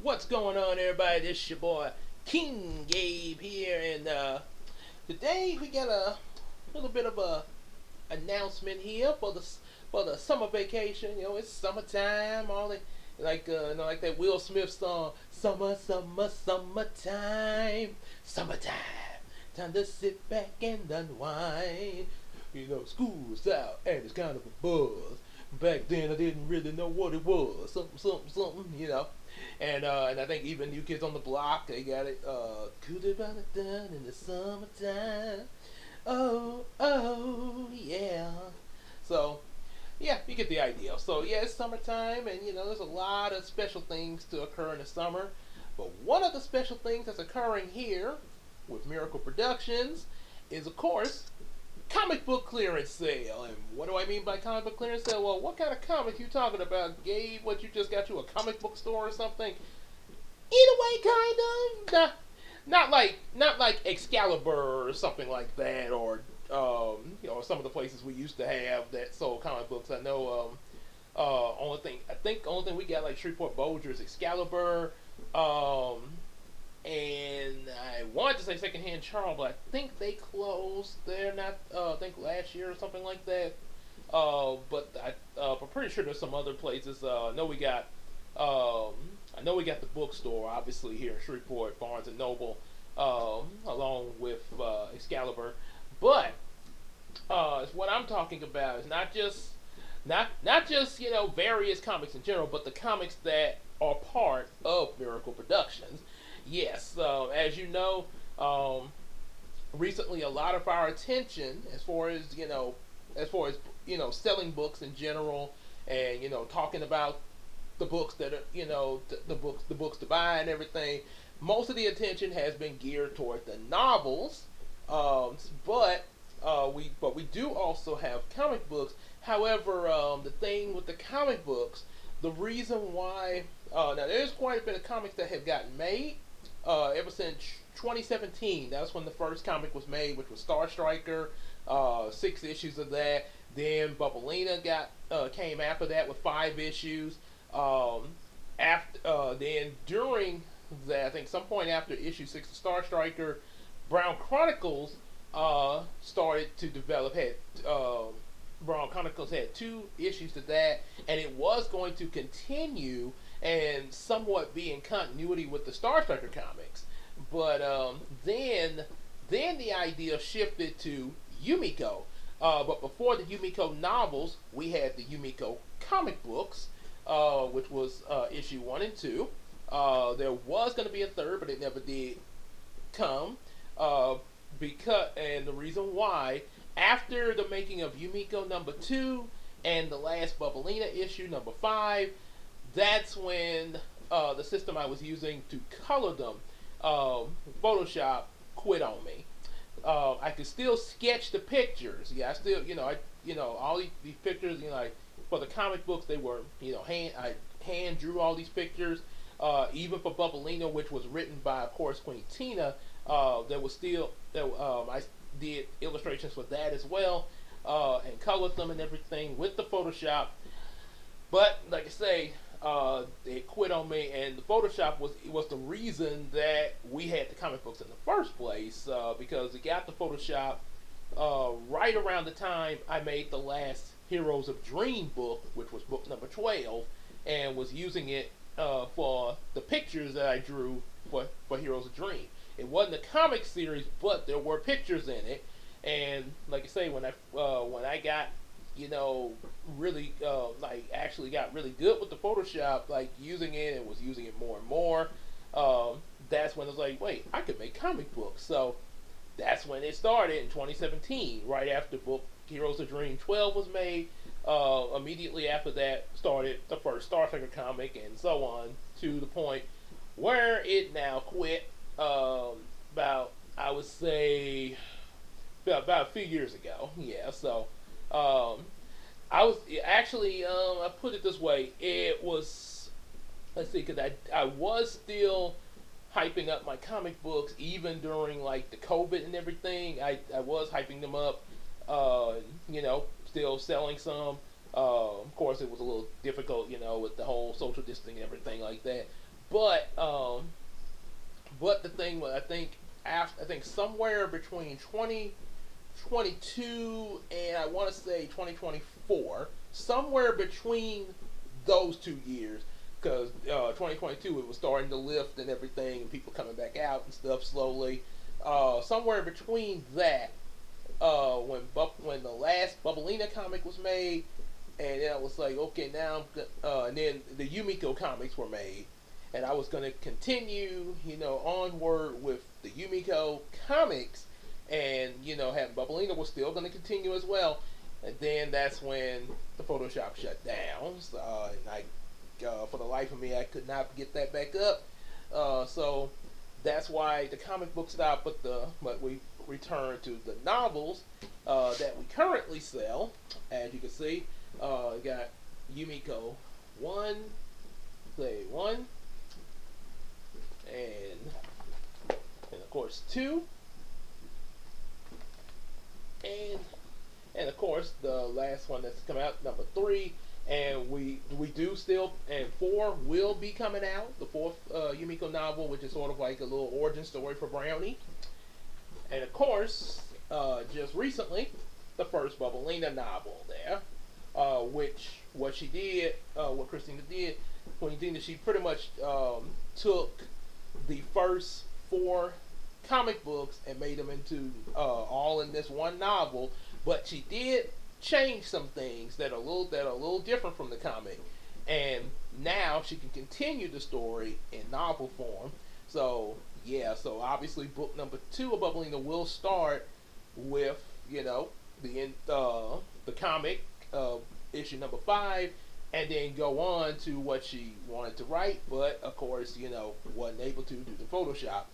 What's going on, everybody? This your boy King Gabe here, and today we got a little bit of a announcement here for the summer vacation. It's summertime. All the like that Will Smith song, "Summer, summer, summertime, summertime, time to sit back and unwind." School's out and it's kind of a buzz. Back then, I didn't really know what it was. Something, something, something. And I think even New Kids on the Block, they got it. Could have been done in the summertime. Oh, oh, yeah. So, yeah, you get the idea. So, yeah, it's summertime, and there's a lot of special things to occur in the summer. But one of the special things that's occurring here with Miracle Productions is, of course, comic book clearance sale. And what do I mean by comic book clearance sale? Well, what kind of comic you talking about, Gabe? What, you just got you a comic book store or something? In a way, kind of. Not like Excalibur or something like that, or some of the places we used to have that sold comic books. I know only thing we got like Shreveport Boulder's Excalibur, and I wanted to say Secondhand Charles, but I think they closed. They're not. I think last year or something like that. But I'm pretty sure there's some other places. I know we got the bookstore, obviously here in Shreveport, Barnes and Noble, along with Excalibur. But what I'm talking about is not just various comics in general, but the comics that are part of Miracle Productions. Yes, as you know, recently a lot of our attention, as far as selling books in general, and talking about the books that are the books to buy and everything. Most of the attention has been geared toward the novels, but we do also have comic books. However, the thing with the comic books, the reason why now there's quite a bit of comics that have gotten made ever since 2017. That's when the first comic was made, which was Star Striker. 6 issues of that. Then Bubblina came after that with 5 issues. Then during that, I think some point after issue 6 of Star Striker, Brown Chronicles started to develop. Brown Chronicles had 2 issues to that, and it was going to continue and somewhat be in continuity with the Star Striker comics. But then the idea shifted to Yumiko. But before the Yumiko novels, we had the Yumiko comic books, which was issue 1 and 2. There was going to be a third, but it never did come. And the reason why, after the making of Yumiko number 2 and the last Bubblina issue number 5, that's when the system I was using to color them, Photoshop, quit on me. I could still sketch the pictures. Yeah, I still, all these pictures, for the comic books, they were, I hand drew all these pictures. Even for Bubblina, which was written by, of course, Queen Tina, I did illustrations for that as well, and colored them and everything with the Photoshop. But like I say, they quit on me, and the Photoshop was the reason that we had the comic books in the first place, because it got the Photoshop right around the time I made the last Heroes of Dream book, which was book number 12, and was using it for the pictures that I drew for Heroes of Dream. It wasn't a comic series, but there were pictures in it, and like I say, when I got really actually got really good with the Photoshop, like using it and was using it more and more. That's when I was like, wait, I could make comic books. So that's when it started in 2017, right after book Heroes of Dream 12 was made. Immediately after that started the first Star Trek comic, and so on, to the point where it now quit about, I would say, about a few years ago. Yeah, so I was actually, I put it this way, it was, let's see, because I was still hyping up my comic books even during like the COVID and everything. I was hyping them up, still selling some. Of course, it was a little difficult, with the whole social distancing and everything like that. But the thing was, I think somewhere between 2022 and I want to say 2024, somewhere between those 2 years, because 2022 it was starting to lift and everything, and people coming back out and stuff slowly. Somewhere between that, when the last Bubblina comic was made, and then I was like, okay, now and then the Yumiko comics were made, and I was gonna continue, onward with the Yumiko comics, and having Bubblina was still gonna continue as well, and then that's when the Photoshop shut down, and for the life of me, I could not get that back up, so that's why the comic book stopped, but we returned to the novels that we currently sell. As you can see, got Yumiko one, say one, and of course two, and of course the last one that's come out, number three. And we do still, and four will be coming out. The fourth Yumiko novel, which is sort of like a little origin story for Brownie. And of course, just recently, the first Bubblina novel there, which what she did, what Christina did, she pretty much took the first four comic books and made them into all in this one novel. But she did change some things that are a little different from the comic, and now she can continue the story in novel form. So yeah, so obviously book number two of Bubblina will start with the comic issue number 5, and then go on to what she wanted to write, but of course wasn't able to due to Photoshop.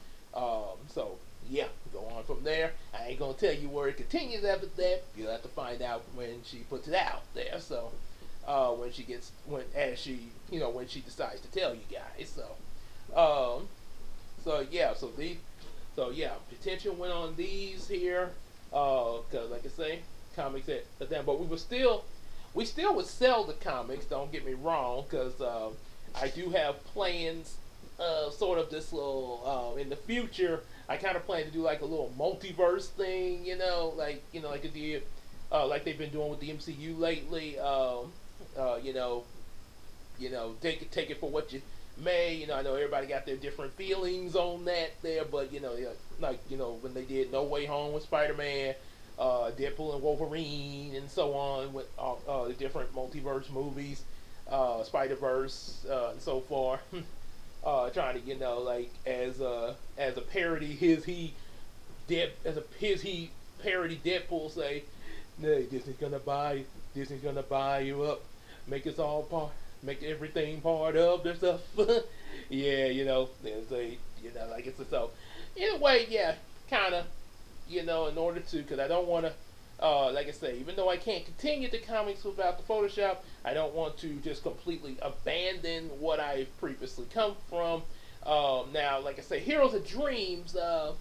So yeah, go on from there. I ain't gonna tell you where it continues after that. You'll have to find out when she puts it out there. So when she decides to tell you guys. So yeah, attention went on these here. Cause like I say, comics at them, but we still would sell the comics. Don't get me wrong, cause I do have plans. Sort of this little in the future. I kind of plan to do like a little multiverse thing, like it did, like they've been doing with the MCU lately. Take it for what you may. I know everybody got their different feelings on that there, but when they did No Way Home with Spider-Man, Deadpool and Wolverine, and so on with the different multiverse movies, Spider-Verse, and so forth. Trying to as a parody his he parody Deadpool say, "Hey, Disney's gonna buy you up, make everything part of their stuff." Yeah, there's like it's so. In a way, yeah, kind of, in order to, because I don't want to. Like I say, even though I can't continue the comics without the Photoshop, I don't want to just completely abandon what I've previously come from. Now, like I say, Heroes of Dreams, I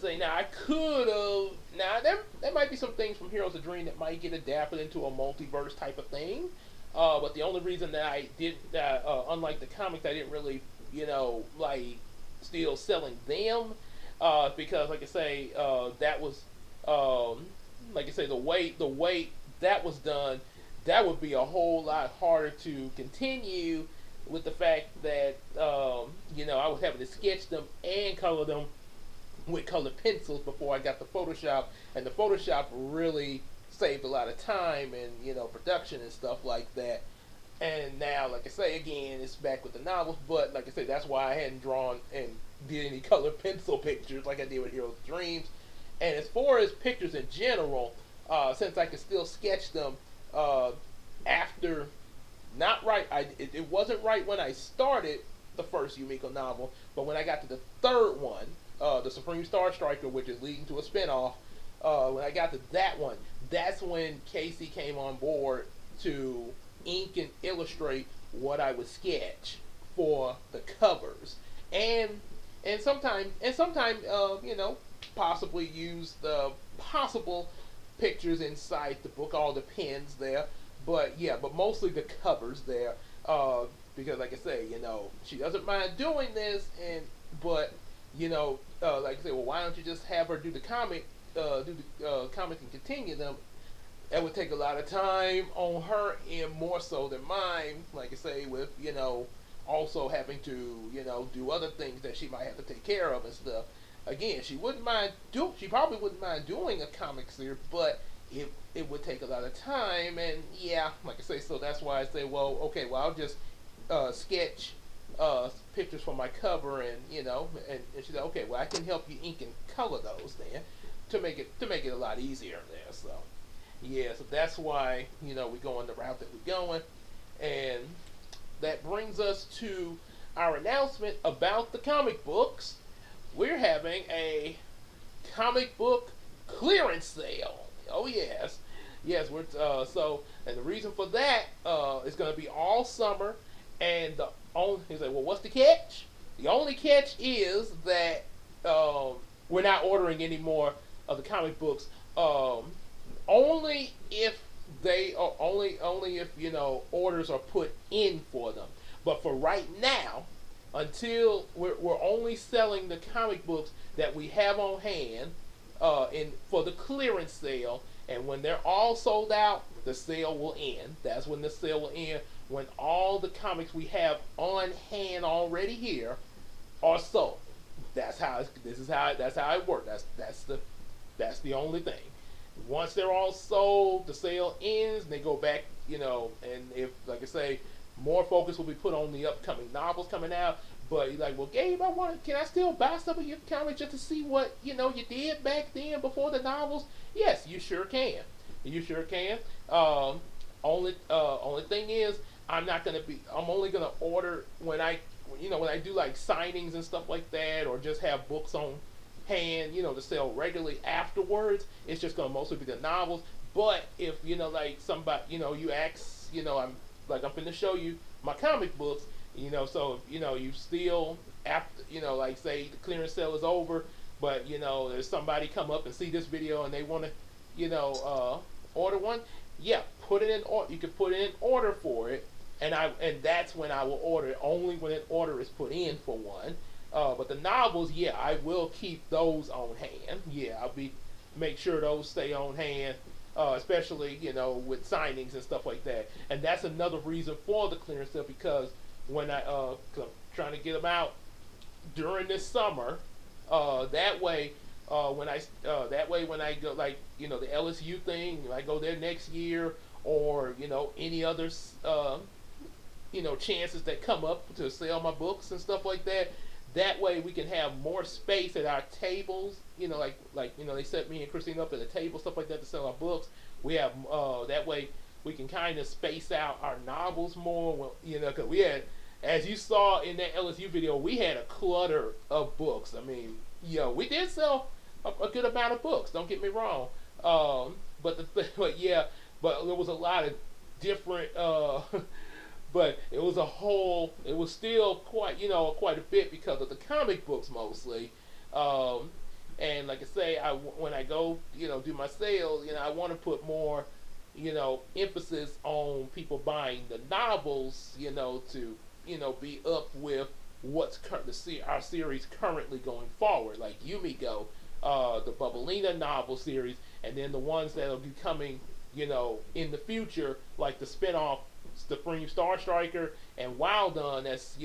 say now I could have. Now there might be some things from Heroes of Dream that might get adapted into a multiverse type of thing. But the only reason that I did that, unlike the comics, I didn't really, like still selling them, because like I say, that was like I say, the way that was done, that would be a whole lot harder to continue with the fact that I was having to sketch them and color them with colored pencils before I got the Photoshop, and the Photoshop really saved a lot of time and production and stuff like that. And now, like I say again, it's back with the novels, but like I say, that's why I hadn't drawn and did any colored pencil pictures like I did with Heroes of Dreams. And as far as pictures in general, since I can still sketch them after, not right, it wasn't right when I started the first Yumiko novel, but when I got to the third one, the Supreme Star Striker, which is leading to a spinoff, when I got to that one, that's when Casey came on board to ink and illustrate what I would sketch for the covers, and sometimes possibly use the possible pictures inside the book. All depends there, but yeah, but mostly the covers there. because like I say, she doesn't mind doing this, but like I say, well, why don't you just have her do the comics and continue them? That would take a lot of time on her end, more so than mine. Like I say, with also having to do other things that she might have to take care of and stuff. Again, she probably wouldn't mind doing a comic series, but it would take a lot of time, and yeah, like I say, so that's why I say, well, okay, well, I'll just sketch pictures for my cover, and and she said, okay, well, I can help you ink and color those then to make it a lot easier there. So yeah, so that's why we're going the route that we're going, and that brings us to our announcement about the comic books. We're having a comic book clearance sale. Oh yes, yes. We're and the reason for that is going to be all summer. And the only he's like, well, what's the catch? The only catch is that we're not ordering any more of the comic books. Only if they are only if orders are put in for them. But for right now, until we're only selling the comic books that we have on hand in for the clearance sale, and when they're all sold out, the sale will end. That's when the sale will end, when all the comics we have on hand already here are sold. That's how it works. That's the only thing. Once they're all sold, the sale ends, and they go back, and if, like I say, more focus will be put on the upcoming novels coming out. But you're like, well, Gabe, can I still buy some of your comics just to see what, you did back then before the novels? Yes, you sure can. You sure can. Only thing is, I'm only gonna order when I do like signings and stuff like that, or just have books on hand, to sell regularly afterwards. It's just gonna mostly be the novels. But if like somebody, you ask, I'm gonna show you my comic books, so you still after, like say the clearance sale is over, but there's somebody come up and see this video and they want to, order one. Yeah, put it in order. You can put in an order for it, and that's when I will order it. Only when an order is put in for one. But the novels, yeah, I will keep those on hand. Yeah, make sure those stay on hand, especially with signings and stuff like that. And that's another reason for the clearance sale, because when I'm trying to get them out during this summer, that way. When I go, like the LSU thing, I go there next year, or any other chances that come up to sell my books and stuff like that. That way we can have more space at our tables. They set me and Christine up at a table, stuff like that, to sell our books. We have that way we can kind of space out our novels more. Well, because we had, as you saw in that LSU video, we had a clutter of books. I mean, we did sell a good amount of books. Don't get me wrong. But there was a lot of different. But it was still quite a bit because of the comic books mostly. And like I say, when I go do my sales, I want to put more emphasis on people buying the novels, to be up with what's our series currently going forward, like Yumiko, the Bubblina novel series, and then the ones that will be coming, in the future, like the spinoff Supreme Star Striker and Wild On. That's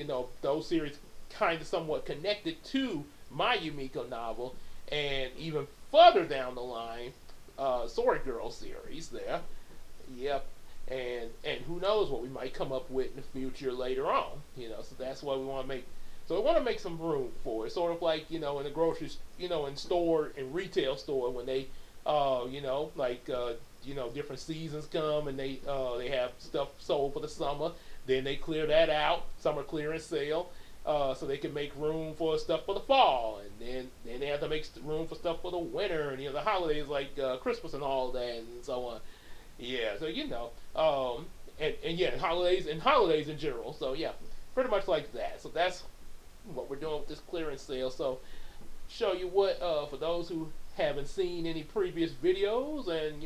those series kind of somewhat connected to my Yumiko novel, and even further down the line, Sword Girl series there. Yep. And who knows what we might come up with in the future later on. So that's why we want to make. So we want to make some room for it, sort of like in the grocery, in store, in retail store, when they, different seasons come and they have stuff sold for the summer. Then they clear that out, summer clearance sale, so they can make room for stuff for the fall, and then they have to make room for stuff for the winter and the holidays like Christmas and all that and so on. Yeah, so holidays in general. So yeah, pretty much like that. So that's what we're doing with this clearance sale. So show you what for those who haven't seen any previous videos, and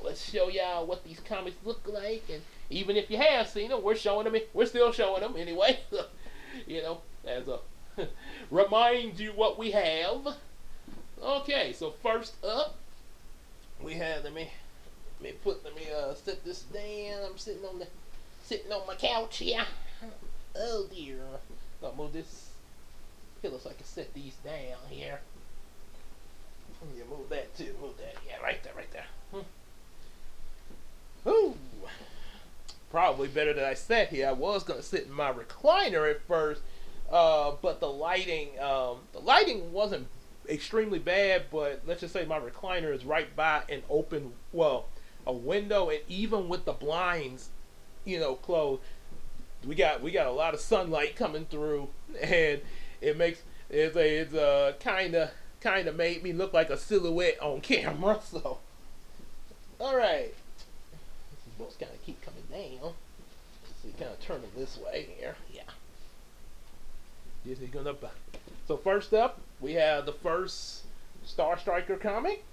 let's show y'all what these comics look like, and Even if you have seen them, we're showing them. We're still showing them anyway. You know, as a remind you what we have. Okay, so first up, we have let me set this down. I'm sitting on my couch here. Oh dear. I'll move this pillow so I can set these down here. Yeah, move that too. Move that. Yeah, right there, right there. Ooh. Probably better that I sat here. I was gonna sit in my recliner at first, but the lighting wasn't extremely bad. But let's just say my recliner is right by an open, well, a window, and even with the blinds, closed, we got a lot of sunlight coming through, and it makes it's kind of made me look like a silhouette on camera. So, all right, these bolts kind of keep coming down. So you kind of turn them this way here. Yeah. So first up, we have the first Star Striker comic,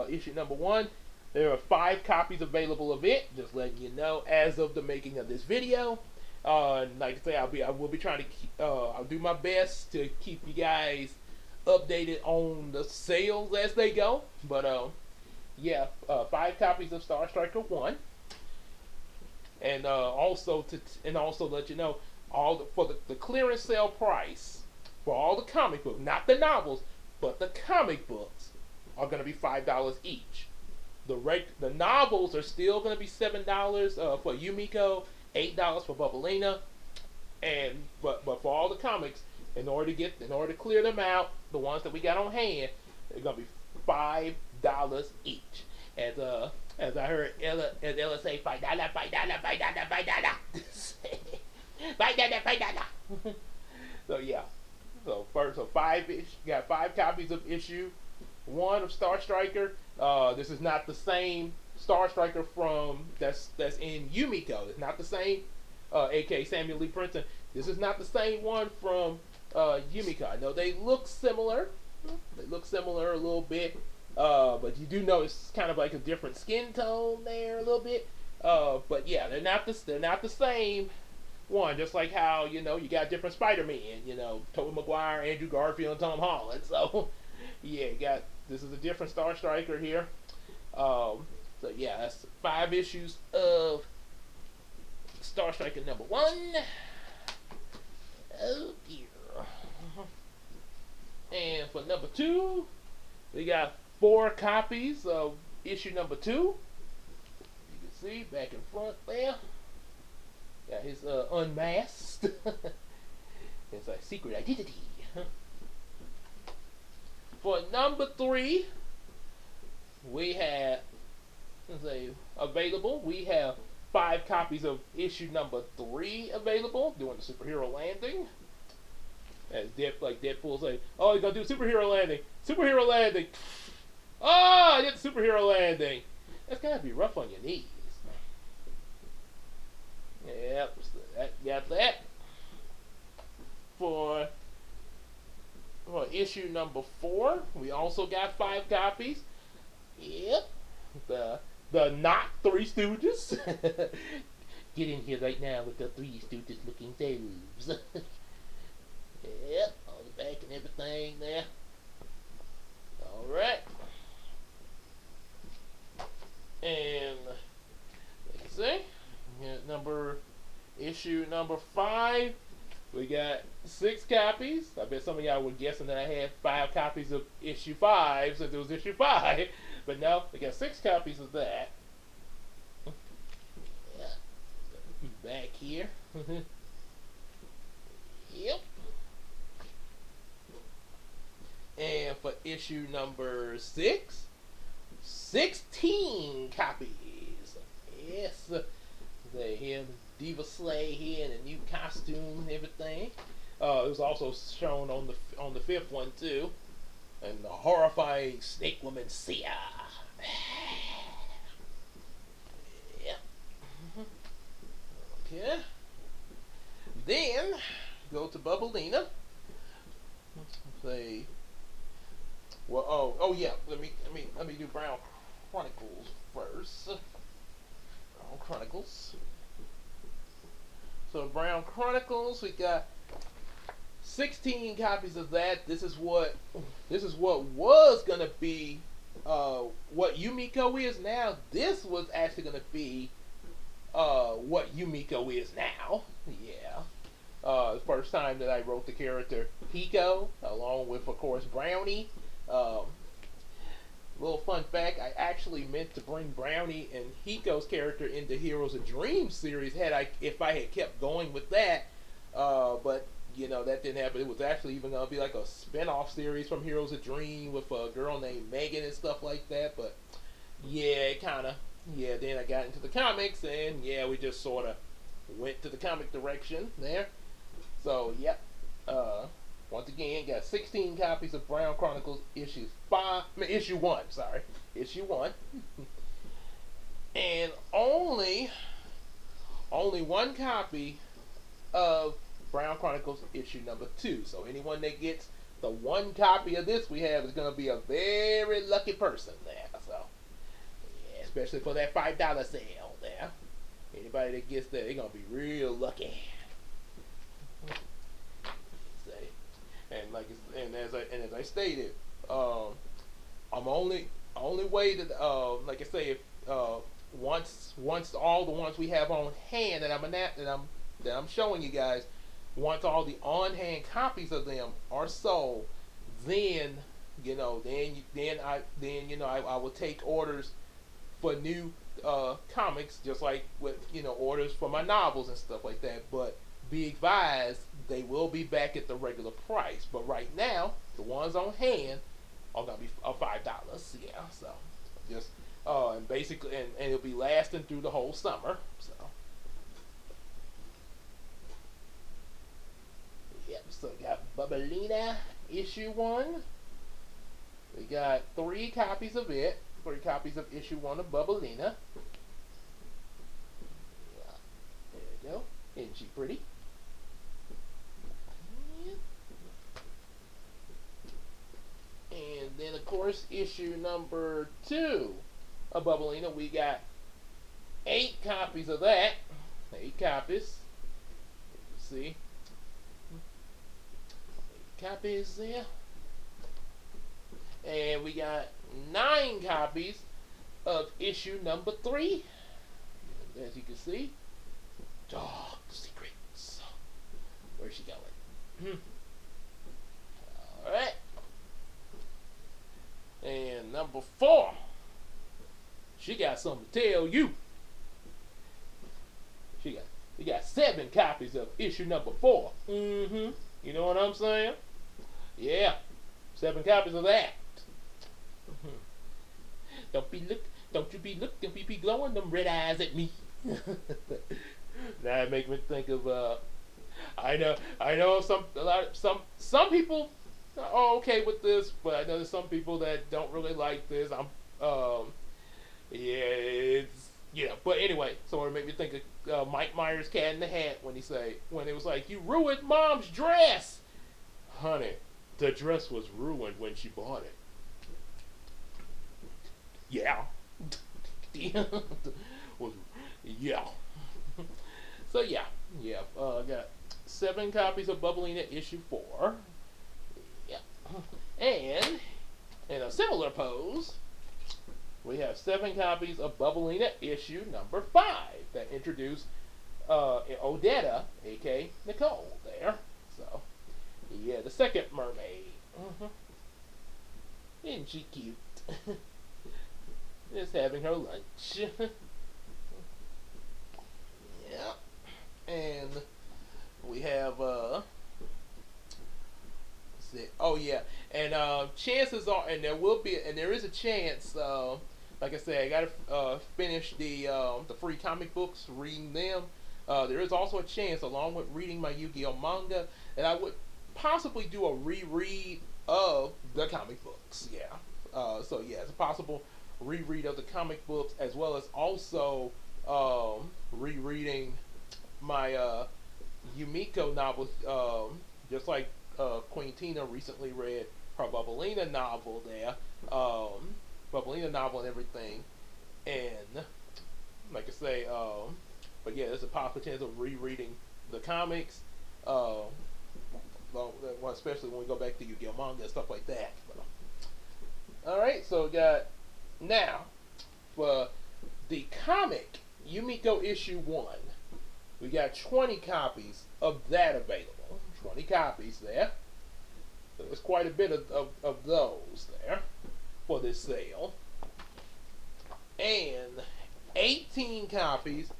issue number 1. There are 5 copies available of it. Just letting you know, as of the making of this video. Like I say, I will be trying to I'll do my best to keep you guys updated on the sales as they go. But yeah, 5 copies of Star Striker 1, and also let you know, for the clearance sale price for all the comic books, not the novels, but the comic books, are going to be $5 each. The novels are still going to be $7 for Yumiko, $8 for Bubblina, but for all the comics, in order to clear them out, the ones that we got on hand, they're going to be $5 each. As I heard Ella say, $5, $5, $5, $5. So yeah. So first, got 5 copies of issue 1 of Star Striker. This is not the same Star Striker that's in Yumiko. It's not the same, aka Samuel Lee Princeton. This is not the same one from Yumiko. I know they look similar. They look similar a little bit, but you do know it's kind of like a different skin tone there a little bit. But yeah, they're not the same one. Just like how you got different Spider-Man. Tobey Maguire, Andrew Garfield, and Tom Holland. So yeah, this is a different Star Striker here. So yeah, that's 5 issues of Star Striker number 1. Oh dear. And for number 2, we got 4 copies of issue number 2. You can see back in front there. Got his unmasked. It's a secret identity. For number 3, we have available. We have 5 copies of issue number 3 available, doing the superhero landing. As Deadpool say, "Oh, you're gonna do superhero landing, superhero landing." Oh, I did the superhero landing. That's gotta be rough on your knees. Yep, so got that. For issue number 4, we also got 5 copies. Yep, the not Three Stooges. Get in here right now with the Three Stooges looking selves. Yep, all the back and everything there. Alright. And let's see. Issue number 5. We got 6 copies. I bet some of y'all were guessing that I had 5 copies of issue 5 since it was issue 5. But no, we got 6 copies of that. Yeah. Back here. Yep. And for issue number 6, 16 copies. Yes. They here, Diva Slay here in a new costume and everything. It was also shown on the 5th one too, and the horrifying Snake Woman Sia. Yeah. Okay. Then go to Bubblina. Say, well, oh yeah. Let me do Brown Chronicles first. Brown Chronicles. So Brown Chronicles, we got 16 copies of that. This is what was gonna be what Yumiko is now. This was actually gonna be what Yumiko is now. Yeah. The first time that I wrote the character Hiko, along with, of course, Brownie. Um, Little fun fact: I actually meant to bring Brownie and Hiko's character into Heroes of Dreams series. If I had kept going with that, but that didn't happen. It was actually even gonna be like a spin-off series from Heroes of Dream with a girl named Megan and stuff like that. But yeah, it kind of Then I got into the comics, and yeah, we just sort of went to the comic direction there. So yep. Once again, got 16 copies of Brown Chronicles issue 1. Sorry, issue 1, and only one copy of Brown Chronicles issue number 2. So anyone that gets the one copy of this we have is gonna be a very lucky person there. So yeah, especially for that $5 sale there. Anybody that gets that, they're gonna be real lucky. And as I stated, I'm only way that like I say, if once all the ones we have on hand that I'm showing you guys, once all the on hand copies of them are sold, then I will take orders for new comics, just like with orders for my novels and stuff like that. But be advised, they will be back at the regular price. But right now, the ones on hand are gonna be $5. Yeah, so just and basically, and it'll be lasting through the whole summer. So yep. So we got Bubblina issue 1. We got 3 copies of it. 3 copies of issue 1 of Bubblina. Yeah, there you go. Isn't she pretty? And then, of course, issue number 2 of Bubblina, we got 8 copies of that. 8 copies. Let's see. 8 copies there. And we got 9 copies of issue number 3. As you can see. Dark Secrets. Where's she going? Alright. And number 4, she got something to tell you. We got 7 copies of issue number 4. You know what I'm saying? Yeah, 7 copies of that. Don't you be looking, glowing them red eyes at me. Now it make me think of I know some people are okay with this, but I know there's some people that don't really like this. But anyway, so it made me think of Mike Myers' Cat in the Hat when it was like, you ruined Mom's dress, honey. The dress was ruined when she bought it. Yeah. Yeah. So yeah. I got 7 copies of Bubblina issue 4. Yeah. And in a similar pose, we have 7 copies of Bubblina issue number 5 that introduced Odetta, aka Nicole, there. So, yeah, the second mermaid. Isn't she cute? Just having her lunch. Yeah. And we have oh yeah, and chances are, and there is a chance. Like I said, I gotta finish the free comic books, reading them. There is also a chance, along with reading my Yu-Gi-Oh manga, that I would possibly do a reread of the comic books. Yeah. So yeah, it's a possible reread of the comic books, as well as also rereading my Yumiko novel, just like Queen Tina recently read her Bubblina novel there, Bubblina novel and everything, and like I say, but yeah, there's a possible chance of rereading the comics, well, especially when we go back to Yu-Gi-Oh manga and stuff like that. All right, so we got now for the comic Yumiko issue 1. We got 20 copies of that available. 20 copies there. So there's quite a bit of those there for this sale. And 18 copies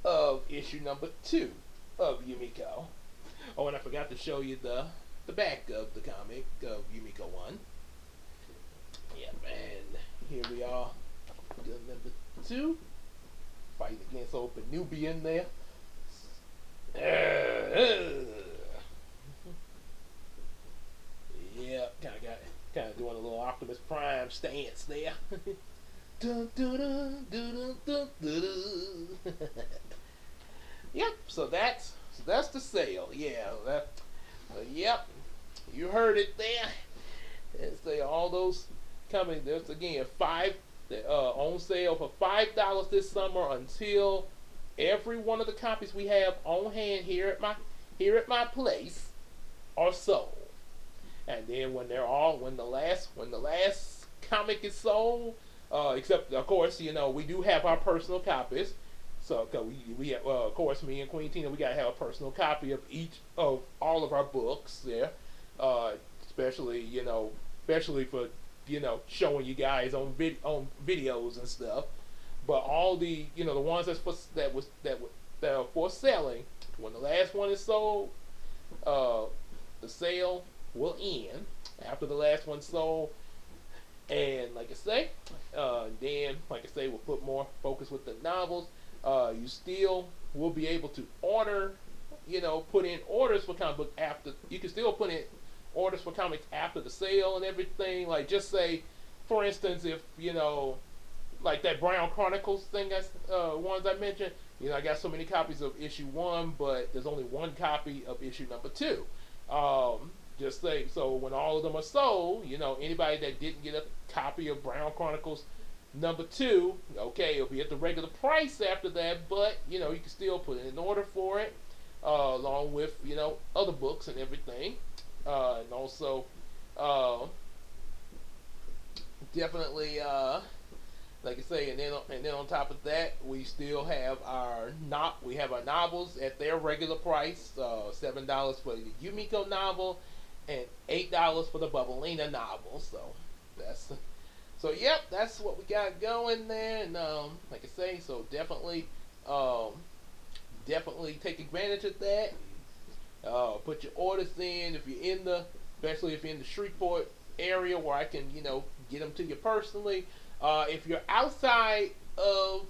of issue number 2 of Yumiko. Oh, and I forgot to show you the back of the comic of Yumiko 1. Yep, and here we are. Number 2. Fighting against old Nubian there. Yeah, kind of doing a little Optimus Prime stance there. Dun, dun, dun, dun, dun, dun, dun. Yep, so that's the sale. Yeah, yep, you heard it there. It's all those coming. There's again on sale for $5 this summer until every one of the copies we have on hand here at my place are sold. And then when the last comic is sold, except of course we do have our personal copies. So cause we have, of course me and Queen Tina, we gotta have a personal copy of each of all of our books there, especially for showing you guys on videos and stuff. But all the the ones that are for selling, when the last one is sold, the sale will end after the last one's sold. And like I say, then we'll put more focus with the novels. You still will be able to order, put in orders for comic book after. You can still put in orders for comics after the sale and everything. Like just say, for instance, if like that Brown Chronicles thing, ones I mentioned. I got so many copies of issue 1, but there's only one copy of issue number 2. Just say so when all of them are sold. Anybody that didn't get a copy of Brown Chronicles number 2, okay, it'll be at the regular price after that, but you can still put in an order for it, along with other books and everything, and also definitely like I say, and then on top of that, we still have our novels at their regular price, $7 for the Yumiko novel, and $8 for the Bubblina novel. So yep, that's what we got going there, and like I say, so definitely take advantage of that. Put your orders in especially if you're in the Shreveport area where I can get them to you personally. If you're outside of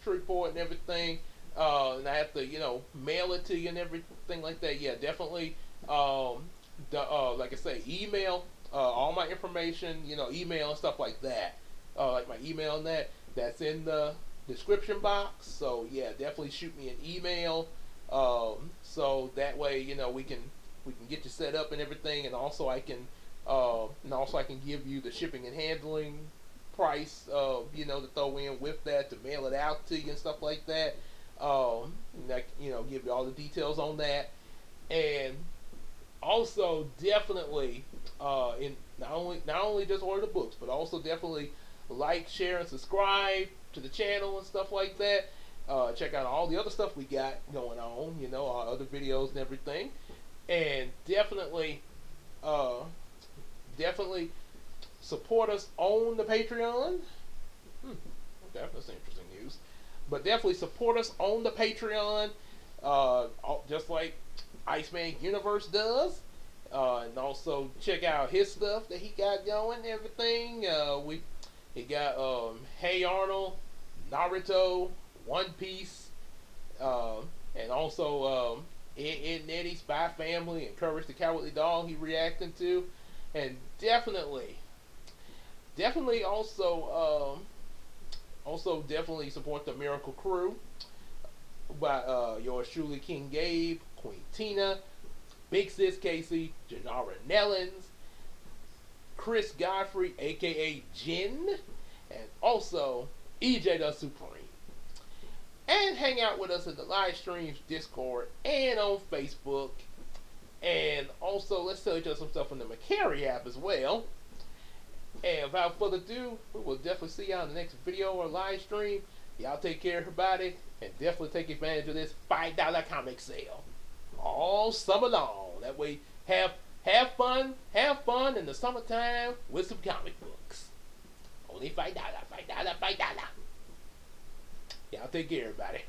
Shreveport and everything, and I have to mail it to you and everything like that, yeah, definitely like I say, email all my information, email and stuff like that, like my email and that's in the description box. So yeah, definitely shoot me an email, so that way we can get you set up and everything, and also I can give you the shipping and handling price, to throw in with that, to mail it out to you and stuff like that. And that, give you all the details on that, and also definitely in not only just order the books, but also definitely like, share, and subscribe to the channel and stuff like that. Check out all the other stuff we got going on, our other videos and everything, and definitely support us on the Patreon. That's interesting news. But definitely support us on the Patreon, just like Iceman Universe does. And also check out his stuff that he got going and everything. He got Hey Arnold, Naruto, One Piece, and also Ed and Eddie, Spy Family, and Courage the Cowardly Dog he reacting to. And definitely also definitely support the Miracle Crew by yours truly, King Gabe, Queen Tina, Big Sis Casey, Janara Nellens, Chris Godfrey, aka Jin, and also EJ the Supreme. and hang out with us in the live streams, Discord, and on Facebook. And also, let's tell each other some stuff on the Macari app as well. And without further ado, we will definitely see y'all in the next video or live stream. Y'all take care, everybody, and definitely take advantage of this $5 comic sale all summer long. That way, have fun in the summertime with some comic books. Only $5. Y'all take care, everybody.